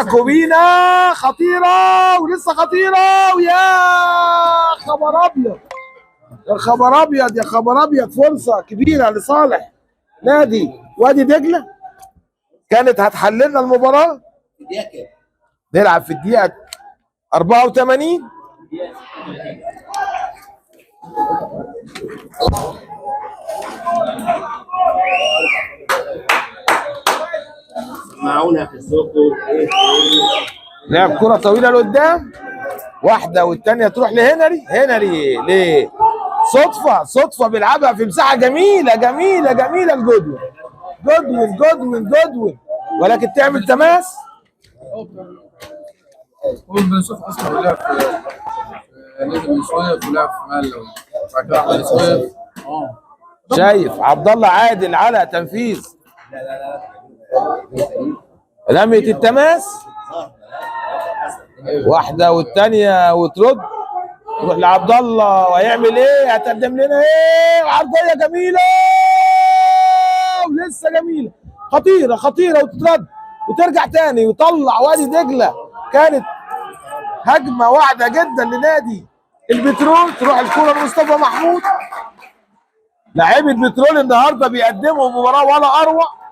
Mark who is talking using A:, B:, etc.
A: كوبينا خطيرة ولسه خطيرة، ويا خبر أبيض يا خبر أبيض يا خبر أبيض، فرصة كبيرة لصالح نادي وادي دجلة كانت هتحللنا المباراة. نلعب في الدقيقة 84.
B: معونا في السوق.
A: لعب كرة طويلة لقدام، واحدة والتانية تروح هنري ليه صدفة بيلعبها في مساحة جميلة لجودوين جودوين، ولكن تعمل تماس.
C: هو بن يوسف اصلا لعب في نادي بن سويف ولعب في مالة وبعد كده بن سويف.
A: شايف عبد الله عادل على تنفيذ رمية التماس، واحدة والتانية وترد تروح لعبد الله، وهيعمل ايه؟ هتقدم لنا ايه؟ عرضية جميلة ولسه جميلة، خطيرة وتترد وترجع تاني ويطلع وادي دجلة. كانت هجمة واعدة جدا لنادي البترول، تروح الكرة لمصطفى محمود. لاعبي البترول النهارده بيقدموا مباراة ولا أروع.